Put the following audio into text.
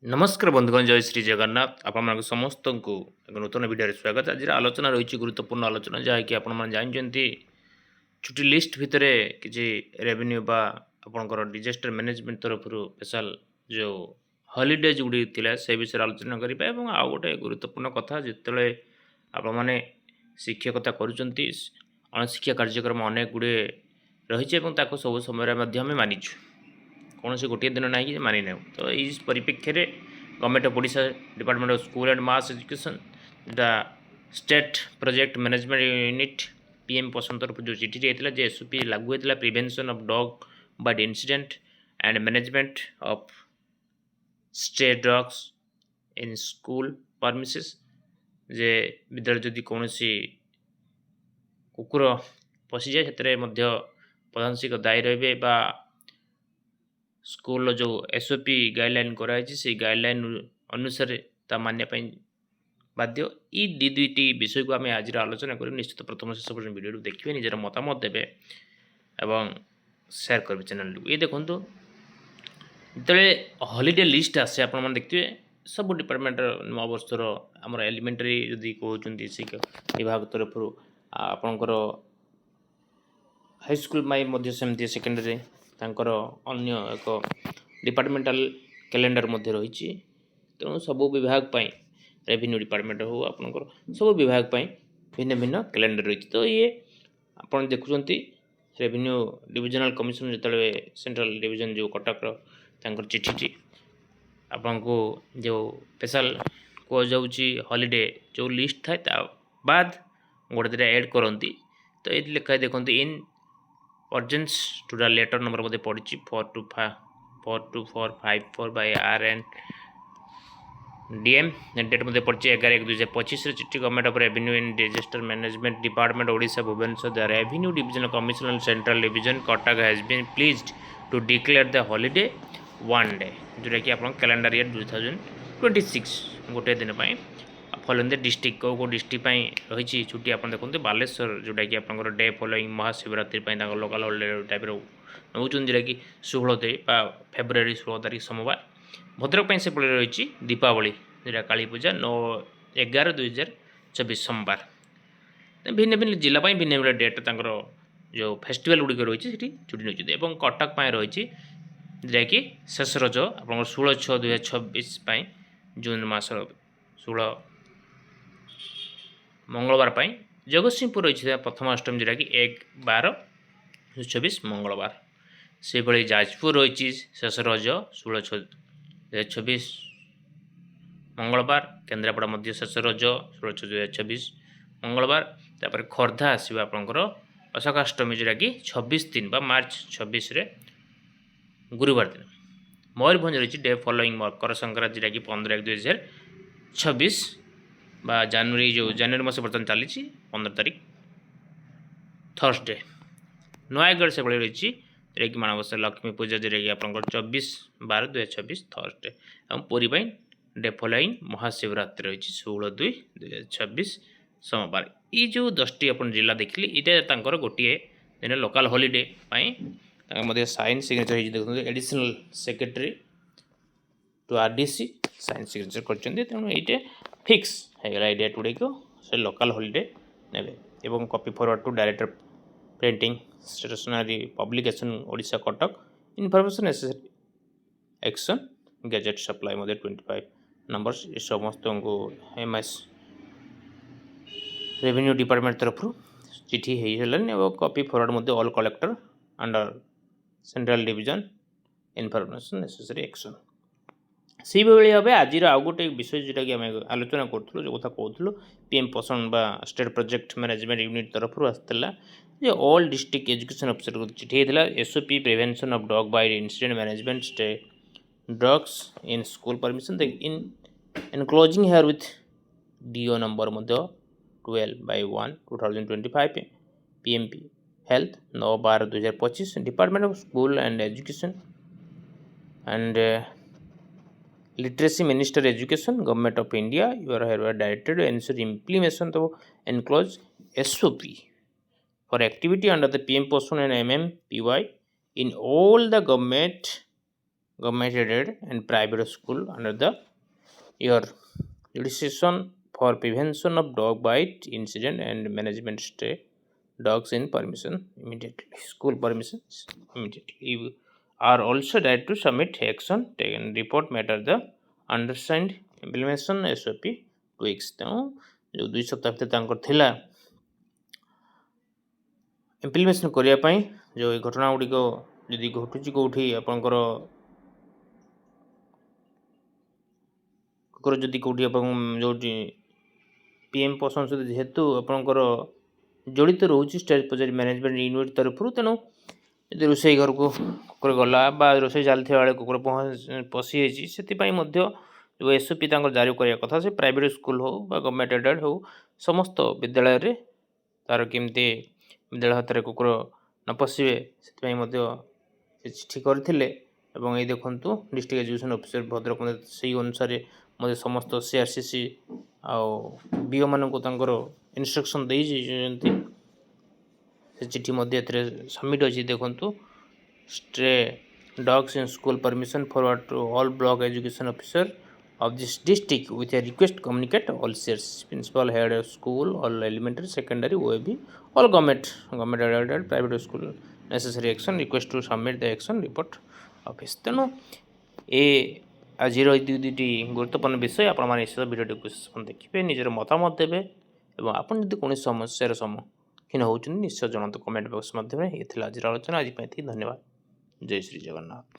नमस्कार बंधुगण जय श्री जगन्नाथ आपण समस्त को एक नूतन वीडियो स्वागत। आज आलोचना रही गुरुत्वपूर्ण आलोचना जहाँकि आपंती छुट्टी लिस्ट भितर किसी रेवेन्यू बा आपंकर डिजास्टर मैनेजमेंट तरफ स्पेशल जो हॉलीडेज गुड़ी थी से विषय आलोचना करेंगे। आउ गोटे गुरुत्वपूर्ण कथा जिते आपने शिक्षकता करशिक्षा कार्यक्रम अनेक गुड़े रही सब समय मानिचु कौन से गोटे दिन ना कि मानि ना। तो ये परिप्रेक्षी government of Odisha department of school and mass education जोटा state project management unit PM Poshan तरफ जो चिठी होता है एसओपी लागू होता prevention of dog bite incident and management of stray drugs in school premises जे विद्यालय जदि कौन कुकुर पशि जाए से प्रधान शिक्षक दायी रहे बा स्कूल जो एसओपी गाइडलाइन कराई से गाइडलाइन अनुसार ता मान्य बाध्य। ये दुईटी विषय को आम आज आलोचना कर निश्चित प्रथम शेष पर्यटन वीडियो देखिए निजर मतामत देवे एवं शेयर करेंगे चैनल को। ये देखो जो हॉलीडे लिस्ट आसे आप देखिए सब डिपार्टमेंट नवा वर्षर आम एलिमेंटारी जदि कहते शिक्षा विभाग तरफ आपणकर हाईस्कल माई सेमती सेकेंडरी तांकर अन्य एक डिपार्टमेंटल कैलेंडर मध्य रही। तेणु सबू विभाग रेवेन्यू डिपार्टमेंट हो आपनकर सब विभाग भिन्न भिन्न कैलेंडर रही। तो ये आप देखुं रेवेन्यू डिविजनल कमिशन जो सेंट्रल डिवीजन जो कटक चिठी आपन को जो स्पेशल कहुची हॉलीडे जो लिस्ट थाए बाद गोटे दुटा एड करती। तो ये लिखा देखते इन अर्जेंस टू द लेटर नंबर मध्य पड़ी 42454 by R and DM date मध्य पड़ी 11/1/2025 चिट्ठी government of revenue and disaster management department Odisha Bhubaneswar the revenue division commission and central division Cuttack has been pleased to declare the holiday one day जोटा कि आप calendar year 2026 गोटे दिन फॉलोइंग डिस्ट्रिक्ट कौ district रही छुट्टी आप देखते बालेश्वर जोटा कि आप day following Mahashivratri local holiday type नौ जोटा कि 16 फेब्रुआरी 16 तारीख सोमवार। भद्रक से रही दीपावली जोटा काली पूजा 9/11/2024 सोमवार। भिन्न भिन्न जिला भिन्न भिन्न डेट जो फेस्टिवल गुड़िक रही छुट्टी नहीं। कटक रही जोटा कि शेष रज आप 16/6/2026 जून मास 16 मंगलवार जगतसिंहपुर रही प्रथमाष्टमी जोटा कि 1/12/2024 मंगलवार। से भाई जाजपुर रही शेष रज 16/6/2026 मंगलवार। केन्द्रापड़ा मध्य शेष रज 16/6/2024 मंगलवार। तापर खोर्धा आसो आपंकर अशोकाष्टमी जोटा कि 26/3 मार्च 26 गुरुवार दिन। मयूरभंज रही डे फॉलोइंग मकर संक्रांति जोटा कि 15/1/2026 जनवरी जो जनवरी मास बर्तमान चली 15 तारीख थर्सडे। नयगढ़ से भाई रही जोटा कि माणबसा लक्ष्मी पूजा जोटा कि आप 24/12/2026 थर्सडे। और पुरी डे फॉलोइंग महाशिवरात्रि रही 16/2/2026 सोमवार। ये जो 10टी आप जिला देखिए यहाँ गोटे दिन लोकाल हॉलीडे साइन सिग्नेचर देखते additional secretary to RDC sign signature कर फिक्स होगा ये डेट गुड़िक से लोकाल हॉलीडे ने। Copy forward to director printing stationery publication Odisha Cuttack information necessary action gazette supply 25 numbers ये समस्त को एमएस रेवेन्यू डिपार्टमेंट तरफ चिठी हो copy forward all collector under central division information necessary action. से भाव आज आउ गोटे विषय जोटा कि आम आलोचना करूँ जो कथा कहूँ पीएम पोषण बा स्टेट प्रोजेक्ट मैनेजमेंट यूनिट तरफ आसाला ऑल डिस्ट्रिक्ट एजुकेशन ऑफिसर को चिठी होता SOP prevention of dog bite incident management stay drugs in school permission in enclosing herewith DO number 12/1/2025 PMP health 9/12/2025 department of school and education and Literacy Minister Education Government of India you are hereby directed to ensure implementation of enclosed SOP for activity under the PM Poshan and MMPY in all the government government aided and private school under the year. Legislation for prevention of dog bite incident and management stray dogs in permission immediately. School permissions immediately. You are also there to submit action taken report matter the undersigned implementation SOP 2 weeks. ତେଣୁ ଯେଉଁ 2 ସପ୍ତାହ ଭିତରେ ତାଙ୍କର ଥିଲା ଇମ୍ପ୍ଲିମେସନ୍ କରିବା ପାଇଁ ଯେଉଁ ଏ ଘଟଣା ଗୁଡ଼ିକ ଯଦି ଘଟୁଛି କେଉଁଠି ଆପଣଙ୍କର ଯଦି କେଉଁଠି ଆପଣ ଯେଉଁଠି PM ପୋଷଣ ସହିତ ଯେହେତୁ ଆପଣଙ୍କର ଜଡ଼ିତ ରହୁଛି ଷ୍ଟେଟ୍ ପର୍ଯ୍ୟାୟରେ ମ୍ୟାନେଜମେଣ୍ଟ ୟୁନିଟ୍ ତରଫରୁ ତେଣୁ ଯଦି ରୋଷେଇ ଘରକୁ କୁକୁର ଗଲା ବା ରୋଷେଇ ଚାଲିଥିବା ବେଳେ କୁକୁର ପଶିଯାଇଛି ସେଥିପାଇଁ ମଧ୍ୟ ଯେଉଁ SOP ତାଙ୍କର ଜାରି କରିବା କଥା ସେ ପ୍ରାଇଭେଟ୍ ସ୍କୁଲ୍ ହେଉ ବା ଗଭର୍ଣ୍ଣମେଣ୍ଟ ଏଡେଡ୍ ହେଉ ସମସ୍ତ ବିଦ୍ୟାଳୟରେ ତା'ର କେମିତି ବିଦ୍ୟାଳୟ ହାତରେ କୁକୁର ନ ପଶିବେ ସେଥିପାଇଁ ମଧ୍ୟ ସେ ଚିଠି କରିଥିଲେ ଏବଂ ଏଇ ଦେଖନ୍ତୁ ଡିଷ୍ଟ୍ରିକ୍ଟ ଏଜୁକେସନ୍ ଅଫିସର ଭଦ୍ରକ ମଧ୍ୟ ସେଇ ଅନୁସାରେ ମଧ୍ୟ ସମସ୍ତ CRCC ଆଉ BO ମାନଙ୍କୁ ତାଙ୍କର ଇନଷ୍ଟ୍ରକ୍ସନ୍ ଦେଇଛନ୍ତି ସେ ଚିଠି ମଧ୍ୟ ଏଥିରେ ସବମିଟ୍ ଅଛି ଦେଖନ୍ତୁ stray dogs in school permission forward to all block education officer of this district with a request communicate all CRC principal head of school all elementary secondary OAB all government aided private school necessary action request to submit the action report office ତେଣୁ ଏ ଆଜିର ଏଇ ଦୁଇଟି ଗୁରୁତ୍ୱପୂର୍ଣ୍ଣ ବିଷୟ ଆପଣମାନେ ନିଶ୍ଚିତ ଭିଡ଼ିଓଟିକୁ ଦେଖିବେ ନିଜର ମତାମତ ଦେବେ ଏବଂ ଆପଣ ଯଦି କୌଣସି ସମସ୍ୟାର ସମ୍ମୁଖୀନ ହେଉଛନ୍ତି ନିଶ୍ଚୟ ଜଣାନ୍ତୁ କମେଣ୍ଟ ବକ୍ସ ମାଧ୍ୟମରେ। ଏ ଥିଲା ଆଜିର ଆଲୋଚନା ଆଜି ପାଇଁ ଧନ୍ୟବାଦ। ଜୟ ଶ୍ରୀ ଜଗନ୍ନାଥ।